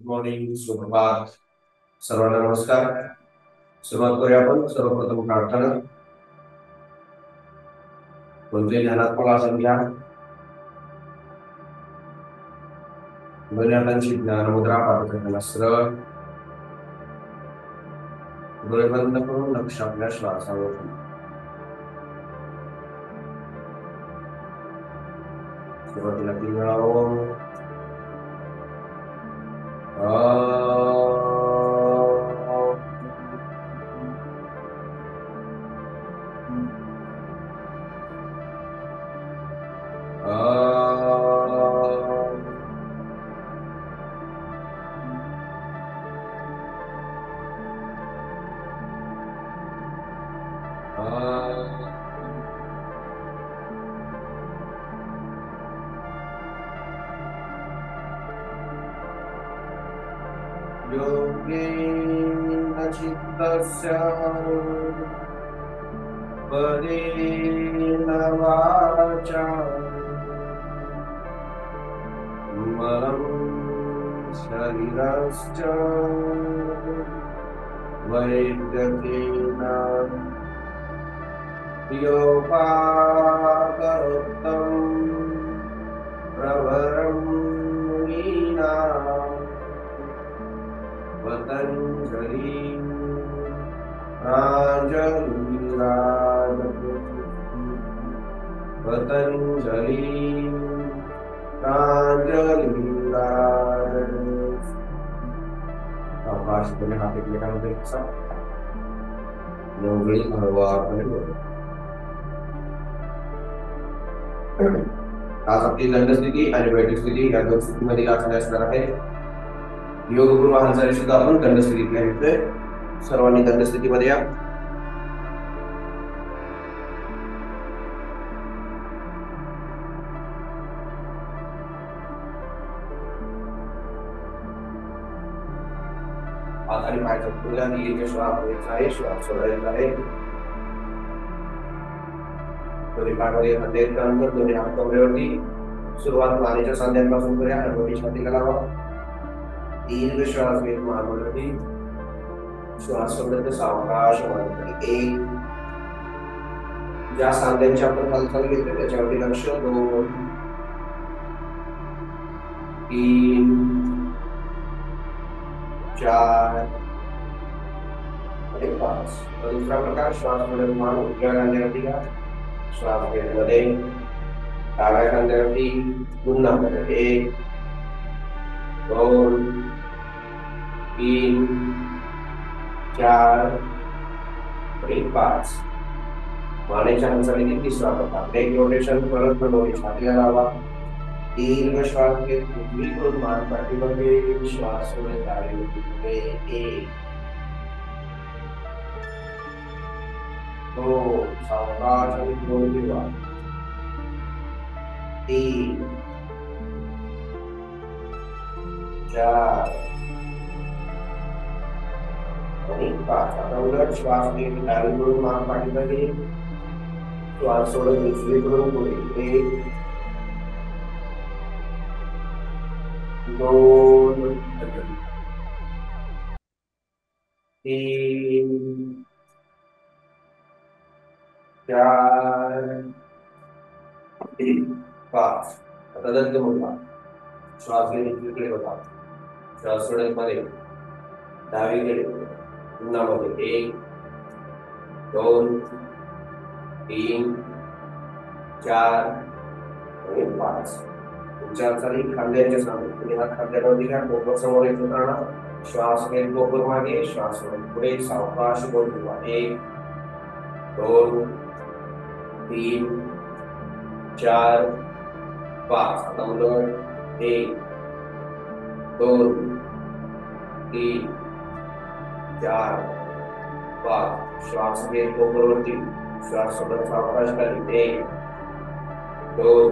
Good morning, सुप्रभात. सर्वांना नमस्कार. सुरुवात करूया आपण सर्वप्रथम प्रार्थना. कोणते ध्यानात्मक आसन घ्या. दोन्ही हातांची ज्ञानमुद्रा पाठ करताना सरळ डोळे बंद करून लक्ष आपल्या श्वासावर ठेवा. सुरुवातीला 3 वेळा ओम योगेन चित्तस्य परेण वाचा मलं शरीरश्च वैद्यकेन योपाकरोत्तं प्रवरं मुनीनां पतञ्जलि प्राञ्जलिराज पतञ्जलि प्राञ्जलिराज. आकाश में हाथ एकमेकांमध्ये घ्यायचा. नवगळी हळवारपणे बोला. आज आपली दंडस्थिती आणि बैठक स्थिती या दोन स्थितीमध्ये आसने असणार आहे. योग गुरु हालचाली सुद्धा आपण दंडस्थितीत घेतोय. सर्वांनी दंडस्थितीमध्ये या. हात आणि पाय चपटूया. दीर्घ श्वास घ्यायचा आहे, श्वास सोडायचा आहे. दोन्ही पायामध्ये अंतर अंतर दोन्ही हात कमरेवरती. सुरुवात मानेच्या सांध्यांपासून करूया. हळूहळू छातीला लावा. दीर्घ श्वास घेत मानवरती. श्वास सोडण्याचा सावकाश मानवरती. 1. ज्या सांध्यांची आपण हालचाल घेतली त्याच्यावरती लक्ष. 2 3 4 आणि 5. दुसरा प्रकार श्वास सोडत मान उजव्या खांद्यावरती घ्या. श्वास घेण्यामध्ये डाव्या खांद्यावरती पुन्हा 1 2 3 4 आणि 5. मानेच्या हालचालीने तिसरा प्रकार. Leg rotation. परत डोळे छातीला लावा. दीर्घ श्वास घेत उजवीकडून मान पाठीमागे. श्वास सोडत डावीकडे. 1 2 सावकाश आणि 2 किंवा 3 4 आणि 5. आता उलट श्वास घेत डावीकडून मान पाठीमागे. श्वास सोडत उजवीकडून पुढे. 1 2 3 4 5. आता दंड मोठा. श्वास घेत उजवीकडे होता. श्वास सोडत मध्ये डावीकडे. पुन्हा मध्ये 1 2 3 4 आणि 5. तुमच्या हालचाली खांद्यांच्या सामने. तुम्ही हात खांद्यावरती घ्या. डोकं समोर येत राहणार. श्वास घेत डोकं मागे. श्वास सोडत पुढे. सावकाश बोल किंवा 1 2 3 4 5. आता उलट 1 2 3 4 5. श्वास घेत डोक्यावरती. श्वास सोडत सावकाश खाली. 1 2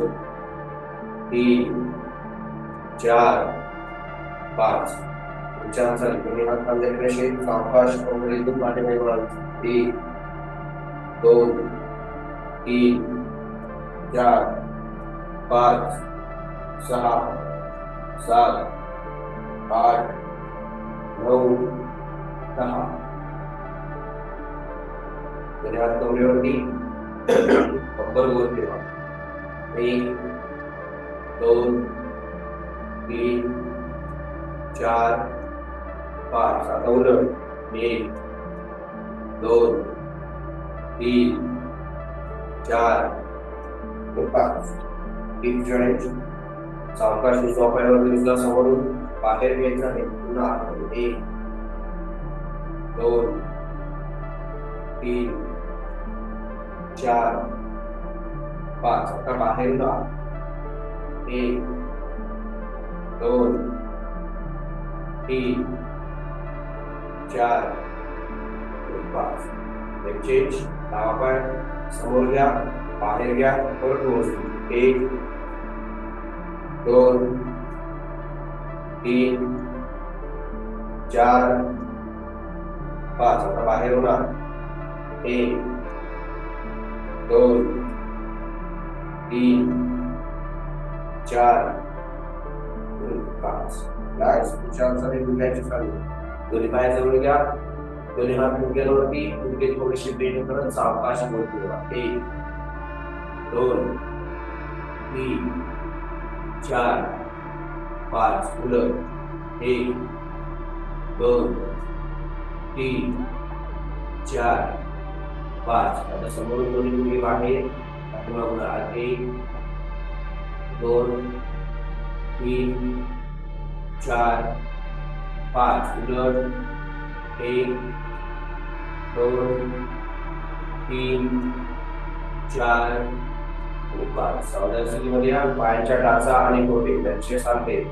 3 4 5. तुमच्या हालचाली तुम्ही हात खांद्याकडे शेत. सावकाश कमरेतून पाठीमागे वळा. 1 2 3 4 5 6 7 8 9 10 दोन्ही हात कमरेवरती कंबर वर ठेवा 1 2 3 4 5 आता उलट 1 2 3 4 5 डीप स्ट्रेच सावकाश उजवा पायावर उजवा समोरून बाहेर घ्यायचा आहे पुन्हा 1 2 3 4 5 आता बाहेर 1 2 3 4 5 चेंज डावा पाय समोर घ्या बाहेर घ्या परत व्यवस्थित 1 2 3 4 5 आता बाहेर होणार 1 2 3 4 5 रिलॅक्स विचारांसाठी गुडघ्याची चालू दोन्ही पाय जवळ घ्या दोन्ही हात गुडघ्यावरती गुडघे थोडेसे बेंड करत सावकाश वर ठेवा 1 2 3 4 5 उलट 1 2 3 4 5 आता समोरून दोन्ही गुडघे बाहेर पाठीमागून 1 2 3 4 5 उलट 1 2 3 4 5 सावधानतेमध्ये पायांच्या टाचा आणि बोटे त्यांचे सांधे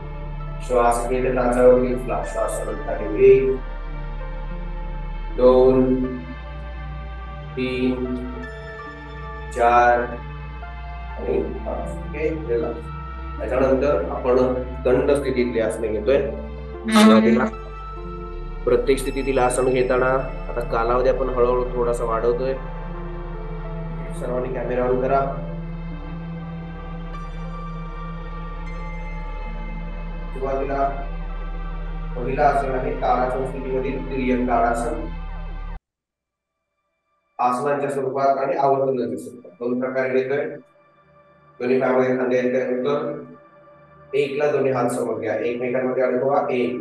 श्वास घेत टाचावर घेतला श्वास सोडत खाली 1 2 3 4 आणि 5 ओके रिलॅक्स त्याच्यानंतर आपण दंड स्थितीतले आसने घेतोय प्रत्येक स्थितीतील आसन घेताना आता कालावधी आपण हळूहळू थोडासा वाढवतोय सर्वांनी कॅमेरा ऑन करा सुरुवातीला पहिला आसन आहे ताडासन स्थितीमधील तिर्यक ताडासन आसनांच्या स्वरूपात आणि आवर्तनाच्या स्वरूपात दोन प्रकारे घेतोय दोन्ही पायामध्ये खांदे येतात 1 ला दोन्ही हात समोर घ्या एकमेकांमध्ये अडकवा 1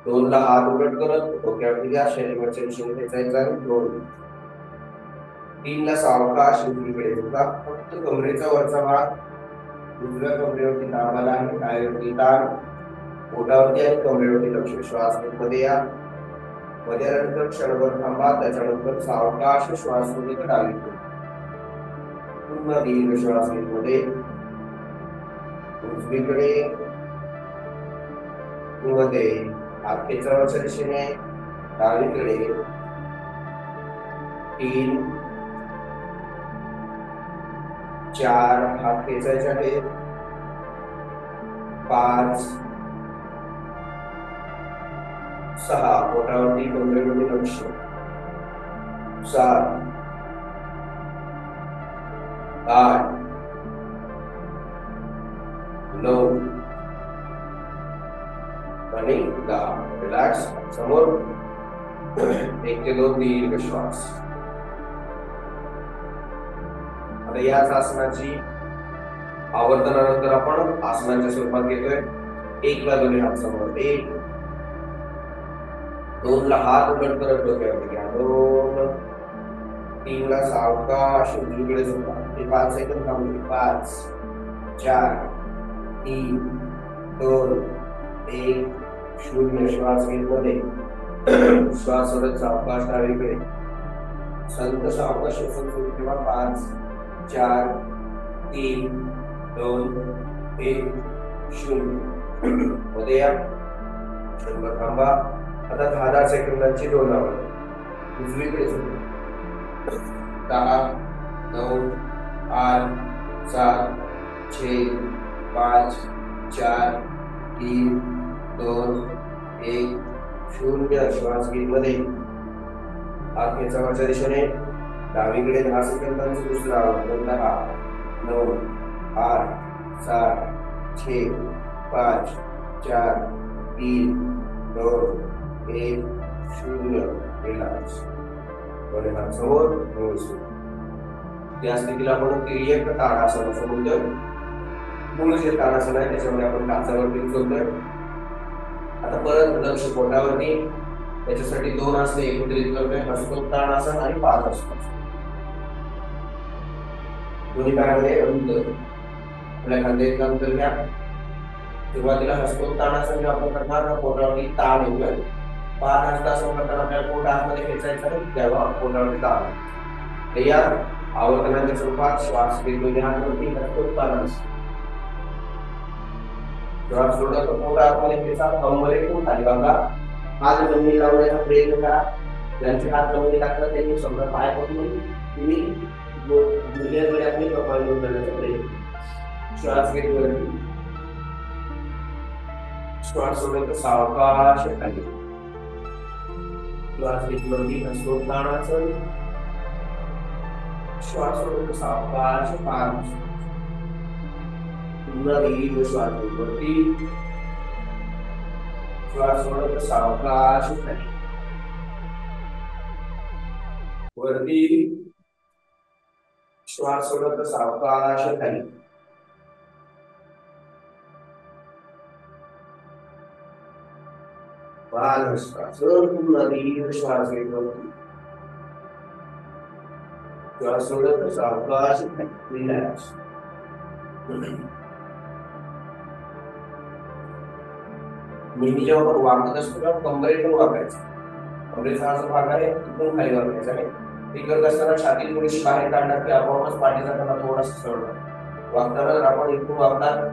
2 ला हात उलट करत डोक्यावरती घ्या शरीराच्या दिशेने खेचायचा 2 3 ला सावकाश उजवीकडे झुका फक्त कमरेचा वरचा भाग उजव्या कमरेवरती दाब आला आहे पायावरती ताण पोटावरती आणि कमरेवरती लक्ष श्वास मध्ये या मध्ये आल्यानंतर क्षणभर थांबा त्याच्यानंतर सावकाश श्वास मध्ये डावीकडे पुन्हा दीर्घ श्वास मध्ये उजवीकडे मध्ये हात खेचावरच्या दिशेने डावीकडे 3 4 हात खेचायचे आहेत 5 6 पोटावरती कमरेवरती लक्ष 7 8 9 आणि 10 रिलॅक्स समोर 1 ते 2 दीर्घ श्वास आता याच आसनाची आवर्तनानंतर आपण आसनाच्या स्वरूपात घेतोय 1 ला दोन्ही हात समोर 1 2 ला हात उलट करत डोक्यावर घ्या 2 3 ला सावकाश उजवीकडे झुका 5 सेकंद थांबले 5 4 3 2 1 शून्य श्वास घेत मध्ये श्वास सोडत सावकाश डावीकडे संत सावकाश श्वसन सुरू ठेवा 5 4 3 2 1 0 मध्ये या क्षणभर थांबा आता 10 सेकंदांची 2 आवड उजवीकडे झुका 10 9 8 7 6 5 4 3 2 1 0 श्वास घेत मध्ये हात खेचावरच्या दिशेने डावीकडे 10 सेकंदांचं दुसरा आवड 10 9 8 7 6 5 4 3 2 1 0 रिलॅक्स. दोन्ही हात समोर व्यवस्थित. या स्थितीला आपण तिर्यक ताडासन असं म्हणतोय. मूळ जे ताडासन आहे त्याच्यामध्ये आपण काचावरती उचलतोय. आता परत लक्ष पोटावरती. त्याच्यासाठी 2 आसने एकत्रित करतोय, हस्तोत्तानासन आणि पादासन. दोन्ही पायामध्ये अंतर, आपल्या खांद्याचं अंतर घ्या. सुरुवातीला हस्तोत्तानासन जे आपण करणार पोटावरती ताण येतोय. पादहस्तासन करताना आपल्याला पोट आतमध्ये खेचायचं आहे, तेव्हा पोटावरती ताण. या आवर्तनाच्या स्वरूपात श्वास घेतो ध्यानवरती हस्तोत्तानासन. श्वास सोडा तो पोट आतमध्ये खेचा, कंबरेतून खाली बघा. हात जमिनी लावण्याचा प्रयत्न करा. ज्यांचे हात जमिनी लागतात त्यांनी समजा पाय पकडून तुम्ही गुडघ्याकडे आपली कपाळ घेऊन जाण्याचा प्रयत्न. श्वास घेत वरती, श्वास सोडत सावकाश खाली. श्वास घेत वरती हस्तोत्तानासन, श्वास सोडत सावकाश पादासन. पुन्हा दीर्घ श्वास घेत वरती, श्वास सोडत सावकाश खाली. वरती श्वास सोडत सावकाश खाली. बालहस्तासन, पुन्हा दीर्घ श्वास घेत वरती, श्वास सोडत सावकाश खाली. रिलॅक्स. नेहमी जेव्हा आपण वाकत असतो तेव्हा कंबरेतून वाकायचं. कमरेचा हा जो भाग आहे तिथून खाली वाकायचा आहे. ते करत असताना छाती थोडीशी बाहेर काढणार की आपोआपच पाठीचा कणा थोडासा सरळणार. वाकताना आपण इथून वाकणार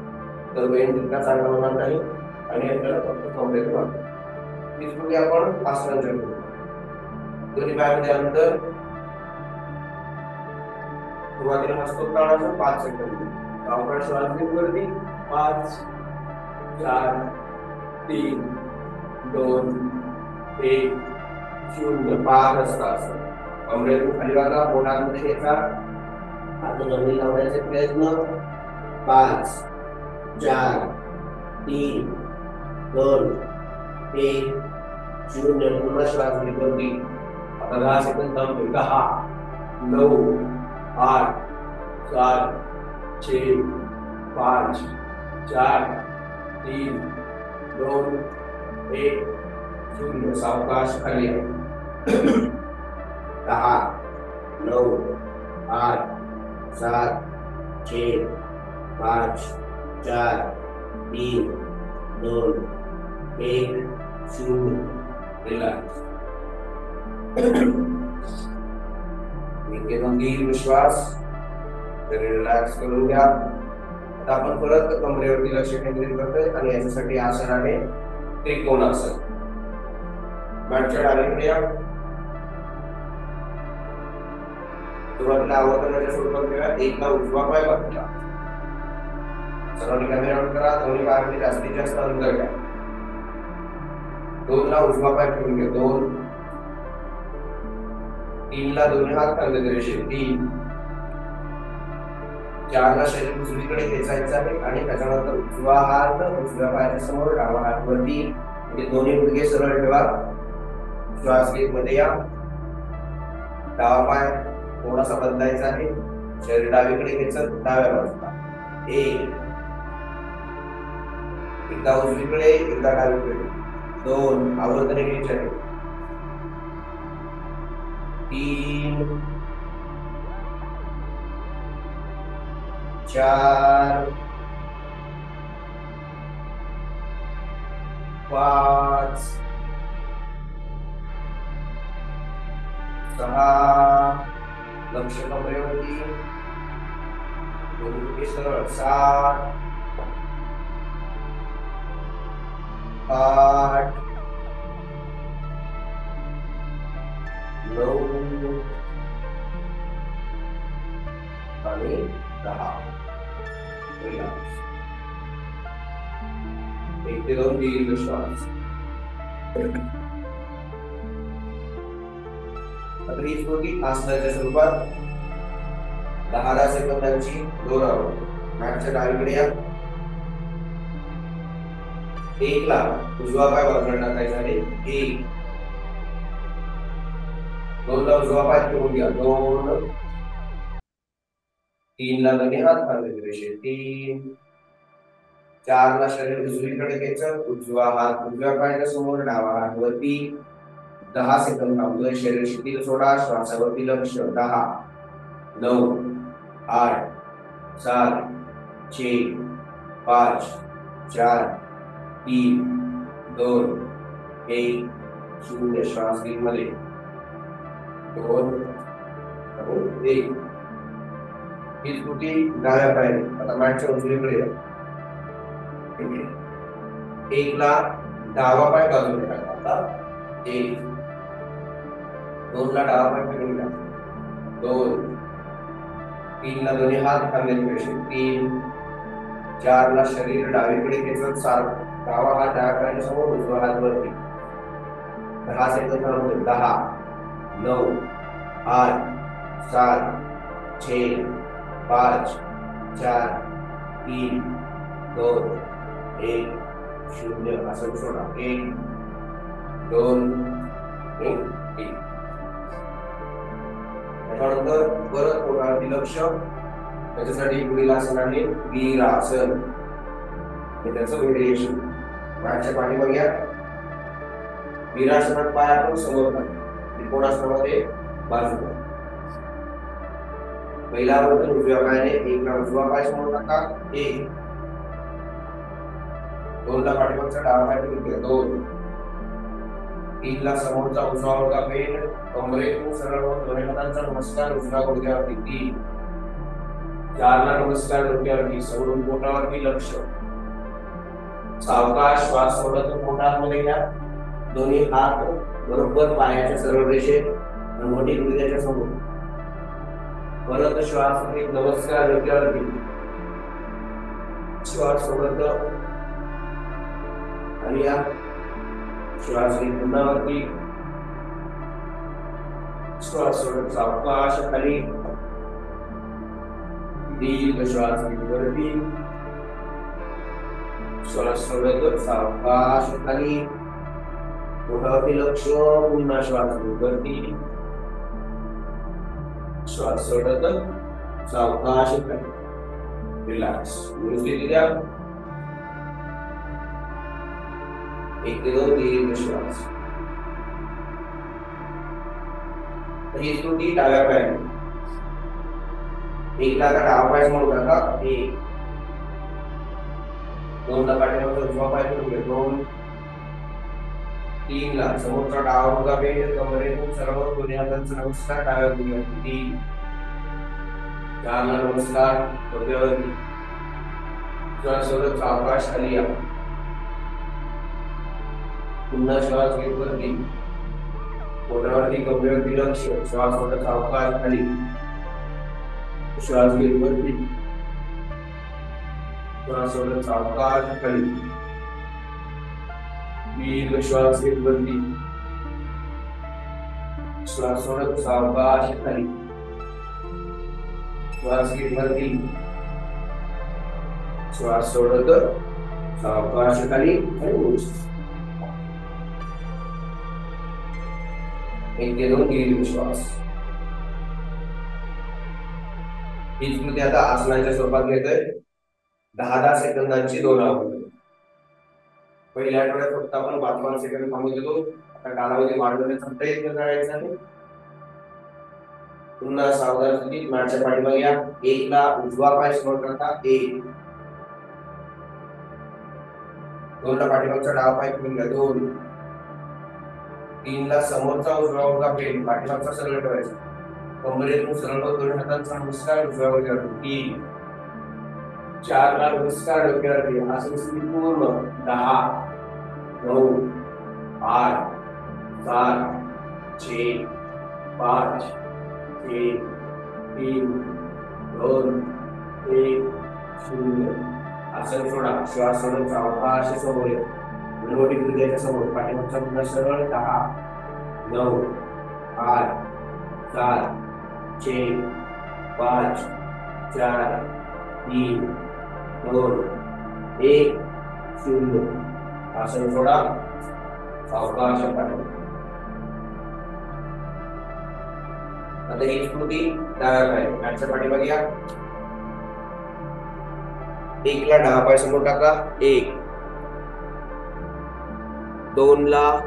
तर वेळ तितका चांगला होणार नाही आणि आपल्याला फक्त कमरेतून वाकणार. तीच कृती आपण आसनांच्या करू. दोन्ही पायामध्ये अंतर. सुरुवातीला हस्तोत्तानासन 5 सेकंद. सावकाश श्वास घेत वरती 5 4 3 2 1 0. पादहस्तासन. कमरेतून खाली बघा, पोटामध्ये खेचा, हात जमिनी लावण्याचे प्रयत्न. 5 4 3 2 1 0. पुन्हा श्वास घेत वरती. आता 10 सेकंद थांबतोय. 10 9 8 7 6 5 4 3 2 1 0. सावकाश खाली. 10 9 8 7 6 5 4 3 2 1 0. रिलॅक्स. एकदम दीर्घ श्वास. रिलॅक्स करून घ्या. आता आपण परत कमरेवरती लक्ष केंद्रित करतोय आणि याच्यासाठी आसन आहे त्रिकोणासन. मॅटच्या डावीकडे या. सुरुवातीला आवर्तनाच्या स्वरूपात घ्या. 1 ला उजवा पाय बघा. सर्वांनी कॅमेरा ऑन करा. दोन्ही पायामध्ये जास्तीत जास्त अंतर घ्या. 2 ला उजवा पाय ठेवून घ्या. 2 3 ला दोन्ही हात खांद्याच्या रेषेत. 3 4 ला शरीर उजवीकडे खेचायचं आहे आणि त्याच्यानंतर उजवा हात उजव्या पायाच्या समोर, डावा हात वरती. दोन्ही गुडघे सरळ ठेवा. श्वास घेत मध्ये या. डावा पाय थोडासा बदलायचा आहे. शरीर डावीकडे खेचत डाव्या बाजूला. 1 एकदा उजवीकडे एकदा डावीकडे. 2 आवर्तने घ्यायची आहे. 3 4 5 6 लक्ष कमरेवरती. दोन्ही सरळ. 7 8 9 आणि 10. 1 ते 2 दीर्घ श्वास. आता ही कृती आसनाच्या स्वरूपात 10 सेकंदांची दोहरावू. मॅटच्या डावीकडे या. एक ला उजवा पाय बाजूला टाकायचा आहे, एक. दोन ला उजवा पाय फिरवून घ्या, दोन. तीन ला दोन्ही हात खांद्याच्या रेषेत, तीन. चार ला शरीर उजवीकडे घ्यायचं, उजवा हात उजव्या पायाच्या समोर, डावा हात वरती. 10 सेकंद थांबलोय, शरीर शिथिल सोडा, श्वासावरती लक्ष. 10, 9, 8, 7, 6, 5, 4, 3, 2, 1, 0. श्वास घे मध्ये, 2, 1. ही कृती डाव्या पायाने. आता मॅटच्या उजवीकडे या. एक ला डावा पाय बाजूला टाका, आता 1. दोन ला डावा पाय फिरवून घ्या, 2. तीन ला दोन्ही हात खांद्याच्या रेषेत, 3. चार ला शरीर डावीकडे घ्यायचं सारखं, डावा हात डाव्या पायाच्या समोर, उजवा हात वरती. 10 सेकंद थांबलोय, 10, 9, 8, 7, 6, 5, 4, 3, 2, 1, 0. असं सोडा, 1, 2, 1. त्याच्यानंतर परत पोटावरती लक्ष. त्याच्यासाठी पुढील आसन आहे वीरासन, त्याचं व्हेरिएशन. पायाच्या पाठीमागे घ्या. वीरासनात पाय आपण समोर टाकतो, त्रिकोणासनामध्ये बाजूला. पहिला वर्तन उजव्या पायाने, एक ला उजवा पाय समोर टाका, 1. दोन ला पाठीमागचा डावा पाय फिरवून घ्या, 2. तीन ला समोरचा उजवा गुडघा पेन, कमरेतून सरळ वर दोन्ही हातांचा नमस्कार उजव्या गुडघ्यावरती, 3. 4 ला नमस्कार डोक्यावरती, समोरून पोटावरती लक्ष. सावकाश श्वास सोडत पोटामध्ये घ्या. दोन्ही हात बरोबर पायाच्या सरळ रेषेत, मोठी गुडघ्याच्या समोर. परत श्वास घेत, नमस्कार डोक्यावरती. श्वास सोडत आणि या श्वास घेत पुन्हा वरती. श्वास सोडत सावकाश खाली. दीर्घ श्वास घेत वरती. श्वास सोडत सावकाश खाली. पोटावरती लक्ष, पुन्हा श्वास घेत वरती. श्वास सोडत सावकाश खाली. रिलॅक्स. व्यवस्थित द्या. 1 ते 2 दीर्घ श्वास. ही कृती डाव्या पायाने. एक ला डावा पाय समोर टाका, 1. दोन ला पाठीमागचा उजवा पाय फिरवून घ्या, 2. तीन ला समोरचा डावा गुडघा पेन, कमरेतून सरळ दोन्ही हातांचा नमस्कार डाव्या गुडघ्यावरती, 3. 4 ला नमस्कार डोक्यावरती. श्वास सोडत सावकाश खाली या. पुन्हा श्वास घेत वरती. पोटावरती कमरेवरती लक्ष. श्वास सोडत सावकाश खाली. श्वास घेत वरती. श्वास सोडत सावकाश खाली. दीर्घ श्वास घेत वरती. श्वास सोडत सावकाश खाली. श्वास घेत वरती. श्वास सोडत सावकाश खाली आणि उंच. 1 ते 2 दीर्घ श्वास. ही स्मृती आता आसनाच्या स्वरूपात घेतोय. 10-10 सेकंदांची 2 आवृत्ती. पहिल्या आठवड्यात फक्त आपण 5-5 सेकंद थांबत होतो. आता कालावधी वाढवण्याचा प्रयत्न करायचा आहे. पुन्हा सावधान स्थितीत मॅटच्या पाठीमागे या. 1 ला उजवा पाय समोर टाका, 1. 2 ला पाठीमागचा डावा पाय फिरवून घ्या, 2. 3 ला समोरचा उजवा गुडघा पेन, पाठीमागचा सरळ ठेवायचा. कमरेतून सरळ दोन्ही हातांचा नमस्कार उजव्या गुडघ्यावरती, 3. 4 ला नमस्कार डोक्यावरती. आसन स्थिती पूर्ण. 10, 9, 8, 7, 6, 5, 4, 3, 2, 1, 0. आसन सोडा. श्वास सोडून सावकाश समोर या. मोठी गुडघ्याच्या समोर. पाठीमागचा गुडघा सरळ. 10, 9, 8, 7, 6, 5, 4, 3, 2, 1, 0. आसन सोडा, सावकाश पाठीमागे. आता ही कृती डाव्या पाय मॅटच्या पाठीमागे या. एकला डावा पाय समोर टाका. 1 2 ला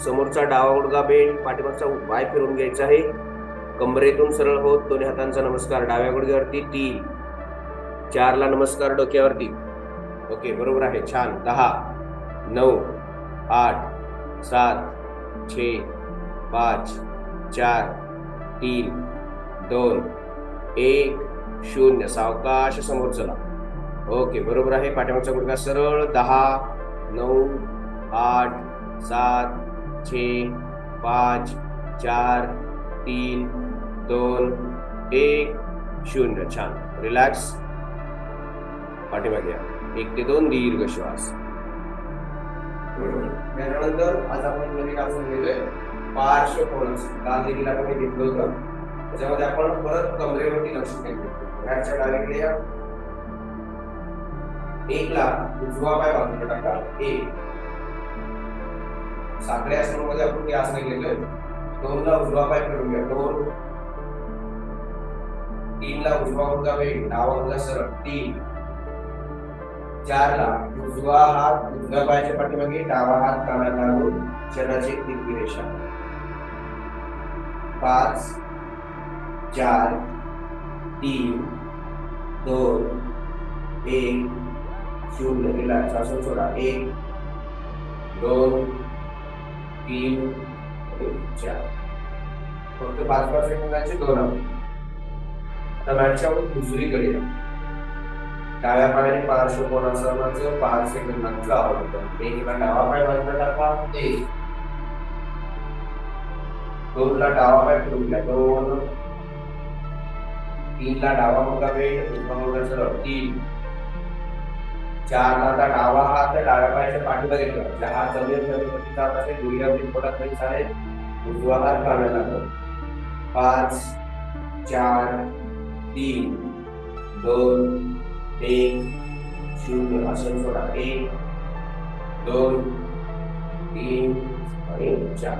समोरचा डावा गुडघा बेंड, पाठीमागचा पाय फिरून घ्यायचा आहे. कंबरेतून सरळ होत दोन्ही हातांचा नमस्कार डाव्या गुडघ्यावरती. 3 4 ला नमस्कार डोक्यावरती. ओके, बरोबर आहे, छान. 10 9 8 7 6 5 4 3 2 1 0. सावकाश समोर चला. ओके, बरोबर आहे. पाठीमागचा गुडघा सरळ. 10 9 8 7 6 5 4 3 2 1 0. छान. रिलॅक्स. पाठीमागे या. 1 ते 2 दीर्घ श्वास. त्यानंतर आज आपण नवीन आसन घेतोय पार्श्वकोणासन. काल देखील आपण हे घेतलं होतं. त्याच्यामध्ये आपण परत कमरेवरती लक्ष केंद्रित. मॅटच्या डावीकडे या. 1 ला उजवा पाय बाजूला टाका. 1 साखळी आसनामध्ये आपण ते आसन घेतोय. 2 ला उजवा पाय फिरून घ्या. 2 3 ला उजवा गुडघा बेंड, डावा गुडघा सरळ. 3 4 ला उजवा हात उजव्या पायाच्या पाठीमागे, डावा हात कानाला लागून चरणाची तिरकी रेषा. 5 4 3 2 1 0. रिलॅक्स. आसन सोडा. 1 2 3 4. फक्त 5-5 सेकंदाचे 2 राऊंड. आता मॅटच्या उजवीकडे डाव्या पायाने पार्श्वकोणासनाचं 5 सेकंदांचं अवलोकन. 1 ला डावा पाय बाजूला टाका. 1 2 ला डावा पाय फिरून घ्या. 2 3 ला डावा गुडघा बेंड, उजवा गुडघा सरळ. 3 4 ला डावा हात डाव्या पायाच्या पाठीमागे ठेवा. हात जमिनीवरती जात असेल, गुडघ्यावरती पोटात तरी चालेल. उजवा हात कानाला लागतो. 5 4 3 2 1 0. आसन सोडा. 1 2 3 आणि 4.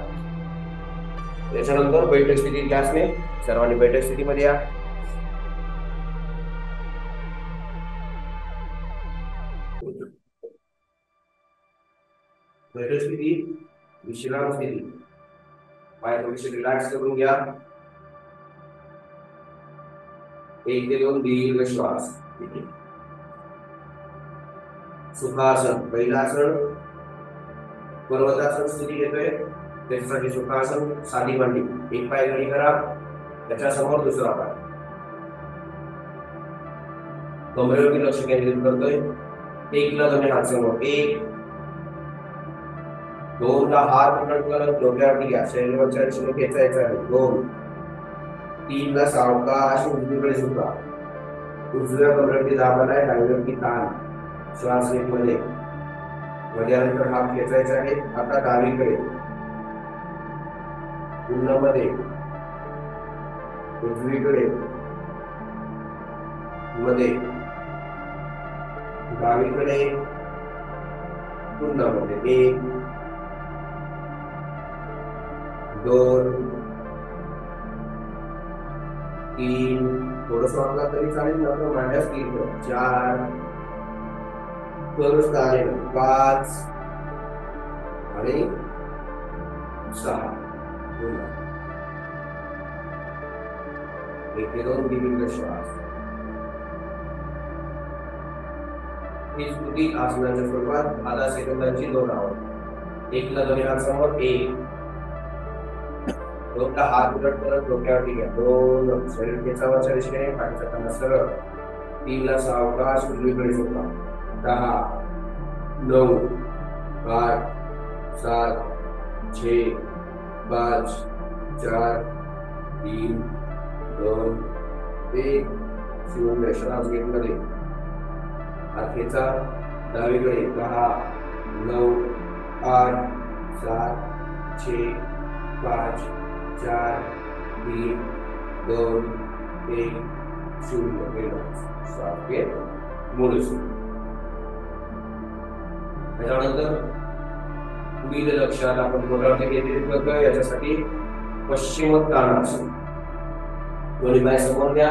त्याच्यानंतर बैठक स्थितीत असणे. सर्वांनी बैठक स्थितीमध्ये या. बैठक स्थिती, विश्राम स्थिती. पाय थोडेसे रिलॅक्स करून घ्या. 1 ते 2 दीर्घ श्वास. सुखासन. पहिलं आसन पर्वतासन स्थिती घेतोय. त्याच्यासाठी सुखासन, साधी मांडी. 1 पाय घडी करा, त्याच्या समोर दुसरा पाय. कमरेवरती लक्ष केंद्रित करतोय. 1 ला दोन्ही हात समोर. 1 2 ला हात उलट करत डोक्यावरती घ्या. शरीरावरच्या दिशेने खेचायचं आहे. 2 3 ला सावकाश उजवीकडे झुका. उजव्या कमरेवरती दाब आलाय, डावीवरती कान. श्वास घेत मध्ये मध्यानंतर हात खेचायचा आहे. आता डावीकडे पुन्हा मध्ये, उजवीकडे मध्ये, डावीकडे पुन्हा मध्ये. 1 2 3 थोडस वाटला तरी चालेल. नंतर मांड्या स्थिर करा. 4 थोडंच चालेल. 5 आणि 6. 1 ते 2 दीर्घ श्वास. ही स्थिती आसनाच्या स्वरूपात 10 सेकंदांची 2 राऊंड. 1 ला दोन्ही हात समोर. 1 2 ला हात उलट करत डोक्यावरती घ्या. 2 शरीर खेचावरच्या दिशेने, पाठीचा कणा सरळ. 3 ला सावकाश उजवीकडे झुका. 10 9 8 7 6 5 4 3 2 1 0. श्वास घेत मध्ये हात खेचा. डावीकडे 10 9 8 7 6 5 4 3 2 1 0. श्वास घेत मूळ सुरू. त्याच्यानंतर विविध लक्षात आपण बोटावरती केंद्रित करतोय याच्यासाठी पश्चिमोत्तानासन. दोन्ही पाय समोर द्या,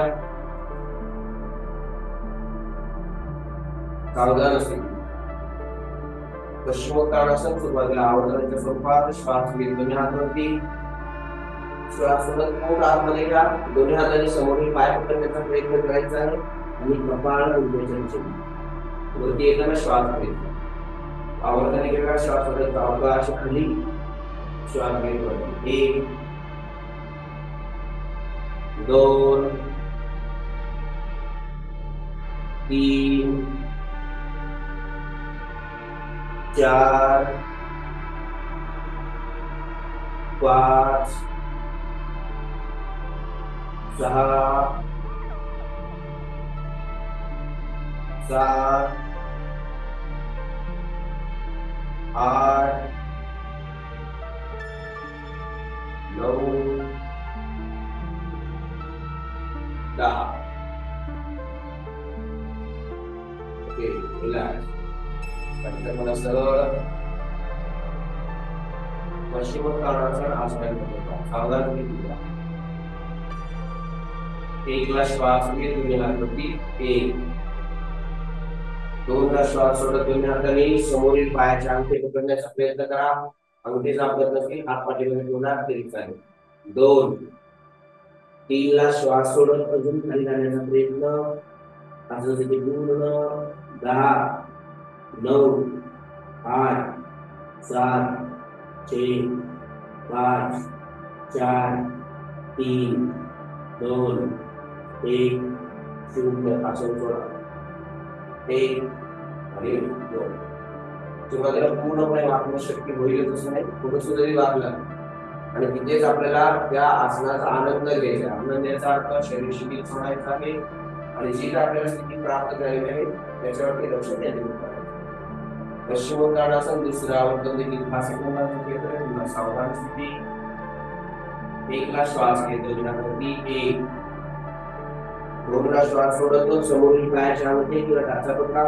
सावधान असेल. पश्चिमोत्तानासन सुरुवातीला आवर्तनाच्या स्वरूपात श्वास घेत दोन्ही हातावरती, श्वास सोडत पोट आतमध्ये घ्या. दोन्ही हातांनी समोरील पाय पकडण्याचा प्रयत्न करायचा आहे आणि कपाळ उजव्याच्या दिशेने वरती येताना श्वास घ्यायचा. आवर्तन केला, श्वास सोडत सावकाश खाली, श्वास घेत वरती. 1 2 3 4 5 6 7 8 9 10. Okay, relax. मला सरळ पश्चिमोत्तानासन आसनात सावधान घेऊया. 1 ला श्वास घेत दोन्ही हातावरती, 1 2 ला श्वास सोडत दोन्ही हातांनी समोरील पायाचे अंगठे पकडण्याचा प्रयत्न करा. अंगठे सापडत नसतील हात पाठीमध्ये ठेवला तरी चालेल. 2 3 ला श्वास सोडत अजून खाली जाण्याचा प्रयत्न. असं पूर्ण 10 9 8 7 6 5 4 3 2 1 0. असं सोडा. 1 आणि 2. सुरुवातीला पूर्णपणे वाकणं शक्य होईल तसं नाही, थोडंसं जरी वाकलं आणि तिथेच आपल्याला त्या आसनाचा आनंद घ्यायचा. आनंद याचा अर्थ शरीर शिथिल सोडायचं आहे आणि जी आपल्याला स्थिती प्राप्त झालेली आहे त्याच्यावरती लक्ष केंद्रित करायचं. पश्चिमोत्तानासन दुसरं आवर्तन देखील 10 सेकंदाचं केलं. सावधान स्थिती. 1 ला श्वास घेतो दोन्ही 1 2 ला श्वास सोडतो समोरील पायाच्या अंगठे किंवा टाचा पकडा.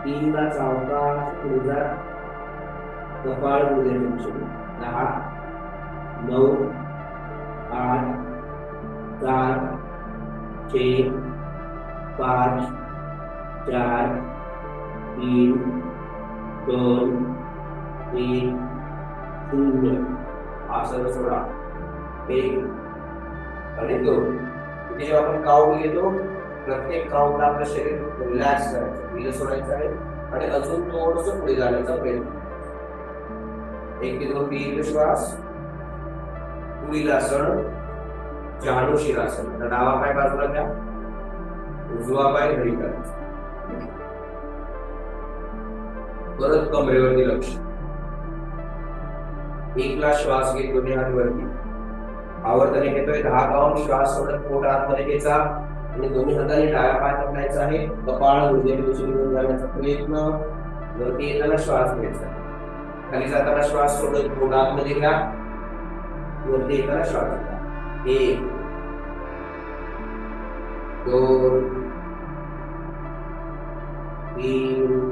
3 ला सावकाश उजवा कपाळ उजव्याच्या दिशेने. 10 9 8 7 6 5 4 3 2 1 0. आसन सोडा. 1 आणि 2. इथे जेव्हा आपण काउंट घेतो प्रत्येक काउंटला आपलं शरीर रिलॅक्स करायचं, विल सोडायचं आहे आणि अजून थोडंसं पुढे जाण्याचा प्रयत्न. 1 ते 2 दीर्घ श्वास. कुळीलासन, जाणू शिरासन. आता डावा पाय बाजूला घ्या, उजवा पाय घडी करायचा. परत कमरेवरती लक्ष. 1 ला श्वास घेत दोन्ही हात वरती, आवर्तन घेतोय 10 काउंट. श्वास सोडत पोट आतमध्ये घ्यायचा आणि दोन्ही हातांनी डाव्या पाय पकडायचा आहे. कपाळ उजव्या दिशेने घेऊन जाण्याचा प्रयत्न. वरती येताना श्वास घ्यायचा, खाली जाताना श्वास सोडत पोट आतमध्ये घ्या. वरती येताना श्वास घ्या. 1 2 3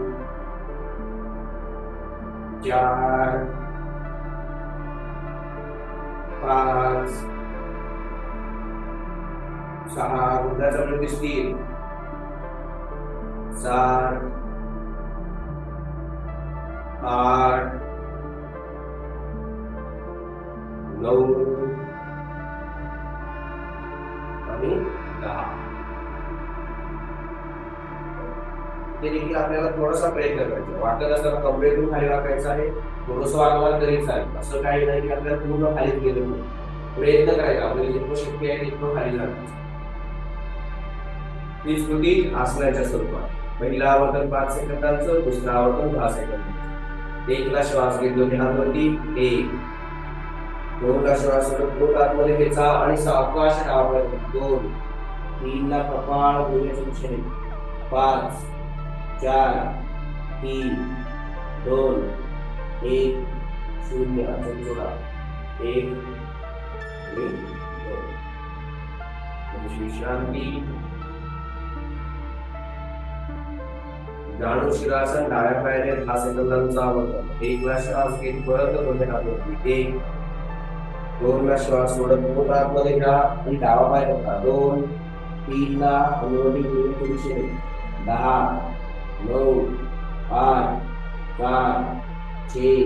4 5 6 गुडघ्याचा वेळ दिसतील. 7 8 9 आणि 10. ते देखील आपल्याला थोडासा प्रयत्न करायचा. वाटत असताना कमरेतून खाली वाकायचं आहे. थोडंसं वाकलं तरी चालेल. असं काही नाही की आपल्याला पूर्ण खाली गेलं नाही. प्रयत्न करायचा, आपल्याला जितकं शक्य आहे तितकं खाली जायचं. ही स्मृती आसनाच्या स्वरूपात. पहिलं आवर्तन 5 सेकंदाचं, दुसरं आवर्तन 10 सेकंदाचं. 1 ला श्वास घेत दोन्ही हातावरती, 1 2 ला श्वास सोडत पोट आतमध्ये घ्यायचा आणि सावकाश डावा पाय 2 3 ला कपाळ उजव्याच्या दिशेने, 5 4 3 2 1 0. आसन सोडा. 1 2 विश्रांती. जाणू शिरासन डाव्या पायाने 10 सेकंदांचा आवडतो. 1 ला श्वास घेत परत दोन्ही हात वरती. 1 2 ला श्वास सोडत पोट आतमध्ये घ्या आणि डावा पाय पकडा. 2 3 ला अनुलोम विलोम दिशेने. 10 9 8 7 6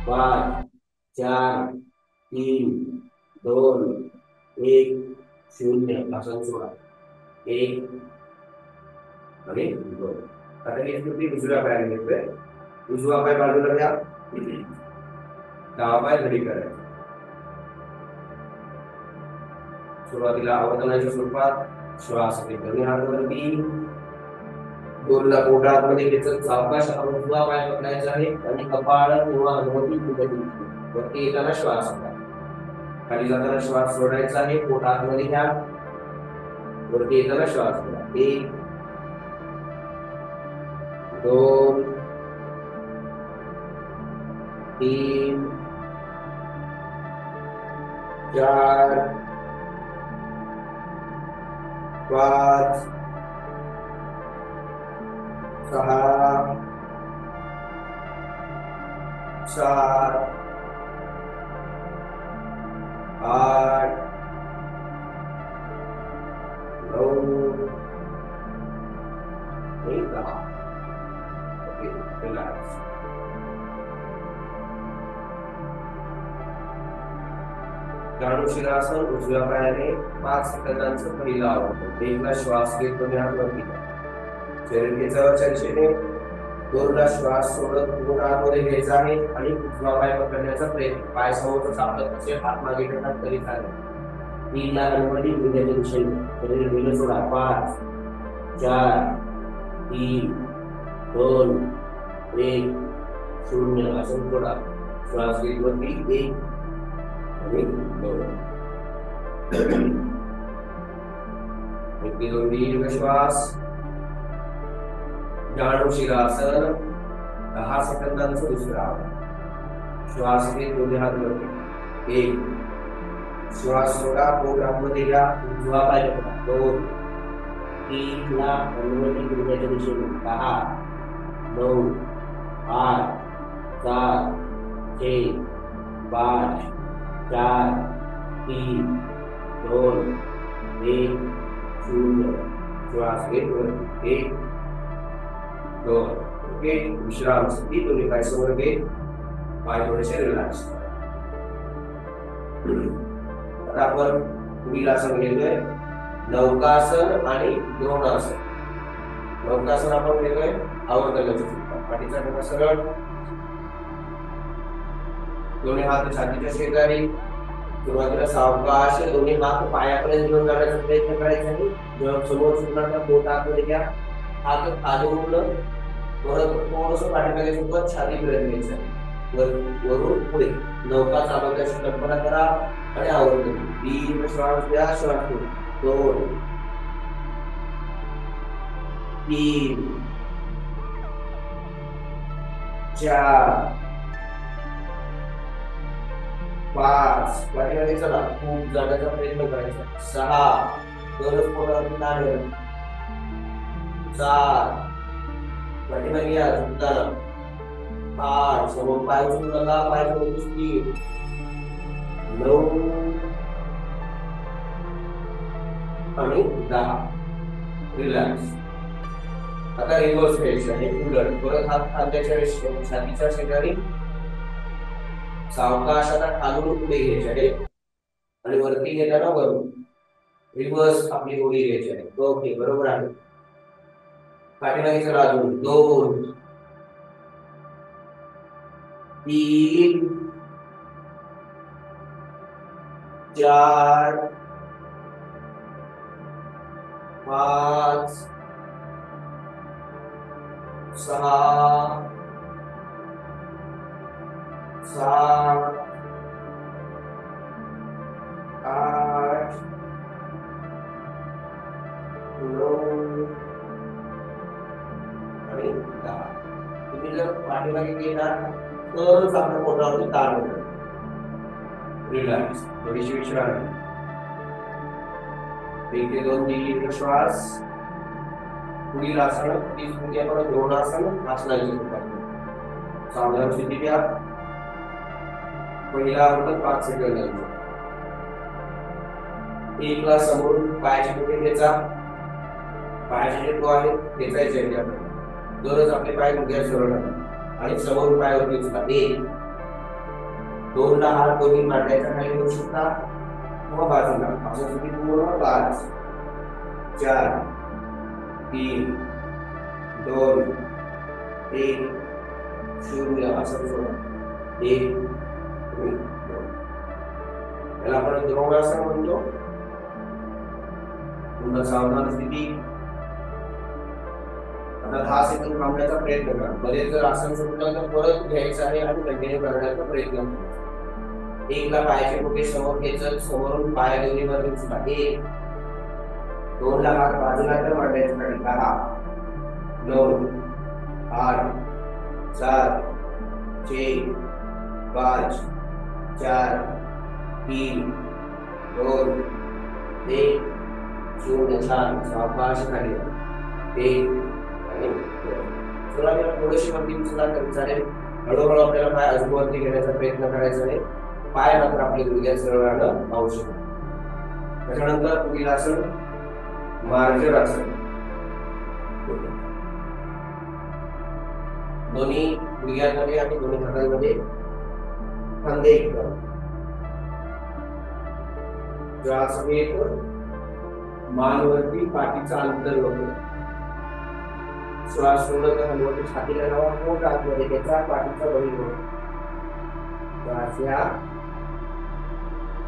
5 4 3 2 1 0. आसन सोडा. 1 आणि 2. आता ही स्थिती उजव्या पायाने घेतोय. उजवा पाय बाजूला घ्या. डावा पाय घडी करायचा. सुरुवातीला आवर्तनाच्या स्वरूपात श्वास घेत दोन्ही हात वरती. 2 ला पोट आतमध्ये घेतलं. सावकाश उजवा पाय पकडायचा आहे आणि कपाळ किंवा हनुवटी वरती येताना श्वास घ्या. खाली जाताना श्वास सोडायचा आहे. पोट आतमध्ये घ्या. वरती येताना श्वास घ्या. 1 2 3 4 5 6 7 8 9 10. Okay, relax. जाणू शिरासन उजव्या पायाने 5 सेकंदांचं पहिलं आवडतं. 1 ला श्वास घेत दोन्ही हात वरती. शरीराच्या दिशेने. 2 ला श्वास सोडत पोट आतमध्ये घ्यायचा आहे आणि उजवा पाय पकडण्याचा प्रयत्न. पाय समोर चालत असे हात मागे टाकत तरी चालेल. 3 ला हनुवटी उजव्या दिशेने. शरीर ढिलं सोडा. 5 4 3 2 1 0. आसन सोडा. श्वास घेत वरती. 1 आणि 2. एक दोन दीर्घ श्वास. जाणू शिरासन 10 सेकंदांचं दुसरा. श्वास घेत दोन्ही हात वरती. 1 श्वास सोडा. पोट आतमध्ये घ्या. उजवा पाय पकडा. 2 3 ला हनुवटी गुडघ्याच्या दिशेने. 10 9 8 7 6 5 4 3 2 1 0. श्वास घेत वरती. 1 2. ओके, विश्राम स्थिती. दोन्ही पाय समोर घे. पाय थोडेसे रिलॅक्स. आता आपण पुढील आसन घेतोय नौकासन आणि द्रोणासन. नौकासन आपण घेतोय आवर्तनाच्या स्वरूपात. पाठीचा ठेवा सरळ. दोन्ही हात छातीच्या शेजारी. सुरुवातीला सावकाश दोन्ही हात पायापर्यंत घेऊन जाण्याचा प्रयत्न करायचा आहे. जेव्हा समोर सुटणार पोट आतमध्ये घ्या. हात खालून परत थोडंसं पाठीमागे सोबत छाती फिरत घ्यायचं आहे. वरून पुढे नौका चालवण्याची कल्पना करा आणि आवर्तन. 3 श्वास द्या. श्वास 2 3 4 5. पाठीमागे चला. खूप जाण्याचा प्रयत्न करायचा. 6 दोनच पोटावरती ताण. 7 पाठीमागे या झुकताना. 8 समोर पाय उचलू नका. पाय समोर स्थिर. 9 आणि 10. रिलॅक्स. आता रिव्हर्स घ्यायचं आहे. उलट. परत हात खांद्याच्या छातीच्या शेजारी. सावकाश आता खालून पुढे घ्यायचे आहे आणि वरती घेताना वरून. रिव्हर्स आपली उडी घ्यायची आहे. ओके, बरोबर आहे. पाठीमागे चला. अजून 2 3 4 5 6 7 8 9 आणि 10. तुम्ही जर पाठीमागे गेलात तरच आपल्या पोटावरती ताण होतो. रिलॅक्स. थोडीशी विश्रांती. 1 ते 2 दीर्घ श्वास. पुढील आसन ती स्थिती आपण द्रोणासन आसनाची करतो. सावधान स्थिती घ्या. पहिला आपण 5 सेकंद घ्यायचा. एकला समोरून पायाचे बोटे घ्यायचा. पायाचे जे टो आहे खेचायचे याच्याकडे. दररोज आपले पाय गुडघ्यावर सरळ ठेवा आणि समोरून पायावरती उचला. 1 2 ला हात दोन्ही मांड्याच्या खाली ठेवू शकता किंवा बाजूला. असं स्थिती पूर्ण 5 4 3 2 1 0 असं सोडा. 1 2 याला आपण द्रोणासन म्हणतो. पुन्हा सावधान स्थिती. आता 10 सेकंद थांबण्याचा प्रयत्न करा. मध्ये जर आसन सुटलं तर परत घ्यायचं आहे आणि कंटिन्यू करण्याचा प्रयत्न करा. 1 ला पायाचे बोटे समोर घ्यायचं. समोरून पाय दोन्ही मध्ये उचला. 1 2 ला हात बाजूला तर मांडायचे खाली. 10 9 8 7 6 5 4 3 2 1 0 छान. सावकाश खाली 1 आणि सुरुवातीला थोडीशी वरती उचला तरी चालेल. हळूहळू आपल्याला पाय आजूबाजूला घेण्याचा प्रयत्न करायचा आहे. पाय मात्र आपले गुडघ्यात सरळ राहणं आवश्यक आहे. त्याच्यानंतर पुढील आसन मार्जर आसन. दोन्ही गुडघ्यांमध्ये आणि दोन्ही हातांमध्ये खांदे एकदम श्वास घेत मानवरती पाठीचा अंतर होतो. श्वास सोडत हलवत छातीला लावा. पोट आतमध्ये घ्यायचा. पाठीचा बळी होतो. श्वास घ्या.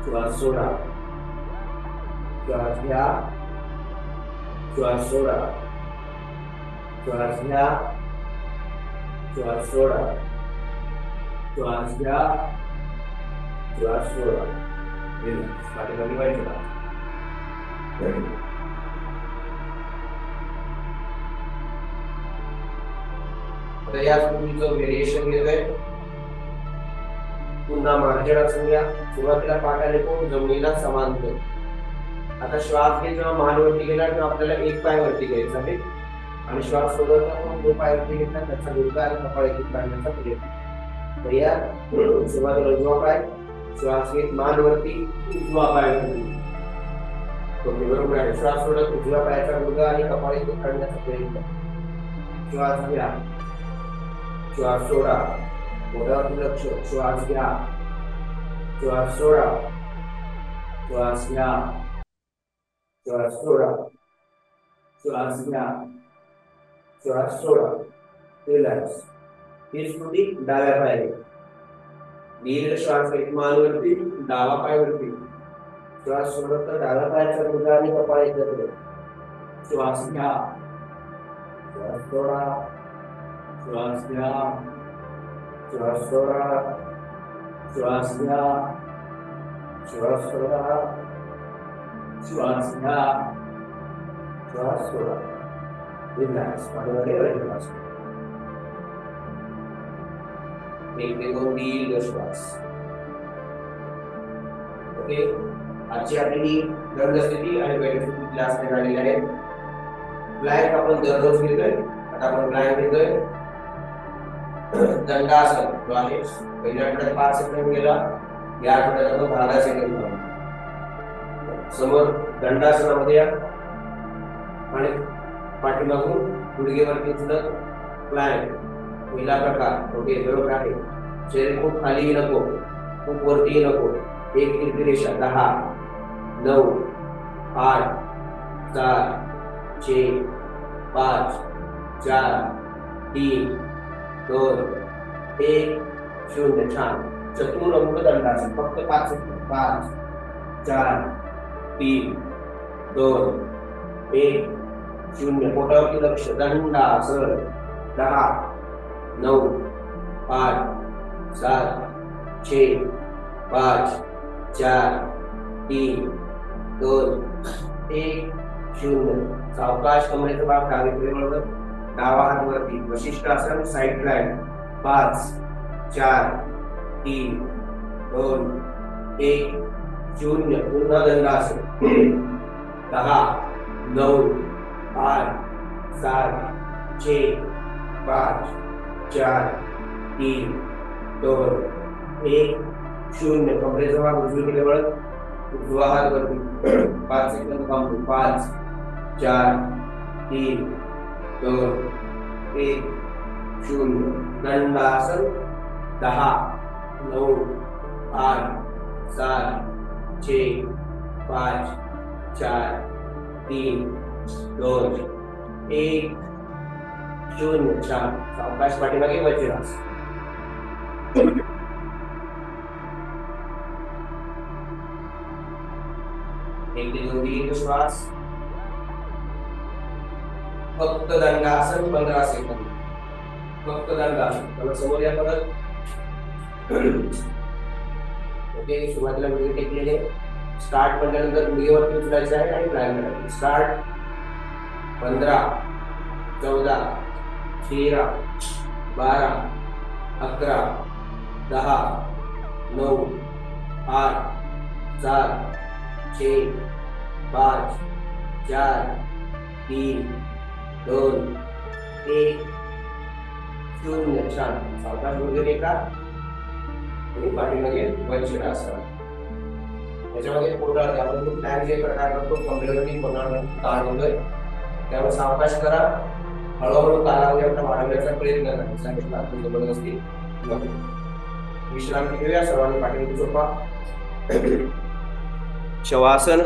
श्वास सोडा. श्वास घ्या. श्वास सोडा. श्वास घ्या. श्वास सोडा. श्वास घ्या. श्वास सोडा. पाठीमागे व्हायचं. आता या स्थितीचं व्हेरिएशन घेतोय. पुन्हा मार्जर आसन घ्या. सुरुवातीला पाठाने कोण जमिनीला समांतर. आता श्वास घेत जेव्हा मानवरती गेला तेव्हा आपल्याला एक पाय वरती घ्यायचा आहे आणि श्वास सोडताना जो पाय वरती घेतला त्याचा गुडघा आणि कपाळ एकत्र काढण्याचा प्रयत्न. तर या सुरुवातीला उजवा पाय. श्वास घेत मानवरती उजवा पाय वरती. बरोबर आहे. श्वास सोडत उजव्या पायाचा गुडघा आणि कपाळ एकत्र काढण्याचा प्रयत्न. श्वास घ्या. श्वास सोडा. पोटावरती लक्ष. श्वास घ्या. श्वास सोडा. श्वास घ्या. श्वास सोडा. श्वास घ्या. श्वास सोडा. रिलॅक्स. ही स्थिती डाव्या पायाने. दीर्घ श्वास घेत मानवरती डावा पाय वरती. श्वास सोडत तर डाव्या पायाचा गुडघा आणि कपाळ एकत्र. श्वास घ्या. श्वास सोडा. श्वास घ्या. श्वास सोडा. श्वास घ्या. श्वास सोडा. श्वास घ्या. श्वास सोडा. रिलॅक्स. पाठीमागे व्हायचं. 1 ते 2 दीर्घ श्वास. ओके. आजची आपली दंड स्थिती आणि बैठक स्थिती क्लास झालेली आहे. प्लॅंक आपण दररोज घेतोय. आता आपण प्लॅंक घेतोय. दंडासन जो आहे पहिल्या आठवड्यात 5 सेकंद गेला. या आठवड्यात आपण 10 सेकंद करू. समोर दंडासनामध्ये या आणि पाठीमागून गुडघेवरती उचलत प्लॅंक. पहिला प्रकार. ओके. बरोबर आहे. शरीर खूप खाली नको, खूप वरती नको. एक तिरकी रेषा. 10 9 8 7 6 5 4 3 2 1 0. छान. चतुरंग दंडासन. फक्त 5 सेकंद. 5 4 3 2 1 0. पोटावरती लक्ष. दंडासन. 10 9 8 7 6 5 4 3 2 1 0. सावकाश कमरेचा भाग डावीकडे वळवत. डावा हात वरती. वशिष्ठ आसन साइड प्लॅंक. 5 4 3 2 1 0. पुन्हा दंडासन. 10 9 8 7 6 5 4 3 2 1 0. कमरेचा भाग उजवीकडे वळत उजवा हात वरती 5 सेकंद थांबू 5 4 3 2 1 0. दंडासन 10 9 8 7 6 5 4 3 2 1 0. छान. सावकाश पाठीमागे वज्रास. एक ते दोन दीर्घ श्वास. फक्त दंडासन 15 सेकंद. फक्त दंडासन. मला समोर या परत. ओके, सुरुवातीला गुडघे टेकलेले. स्टार्ट म्हटल्यानंतर गुडघेवरती उचलायचे आहे आणि प्लॅन करायचे. स्टार्ट. 15 14 13 12 11 10 9 8 7 6 5 4 3 2 1 0. छान. सावकाश गुडघे टेका आणि पाठीमागे वज्रासन. त्याच्यामध्ये पोटाळ त्यामुळे मी प्लॅन जे प्रकार करतो कमरेवरती पोटाळ ताण होतोय त्यामुळे सावकाश करा. हळूहळू कालावधी आपला वाढवण्याचा प्रयत्न करा. जबरदस्ती विश्रांती घेऊया. सर्वांनी पाठीमागे झोपा. शवासन.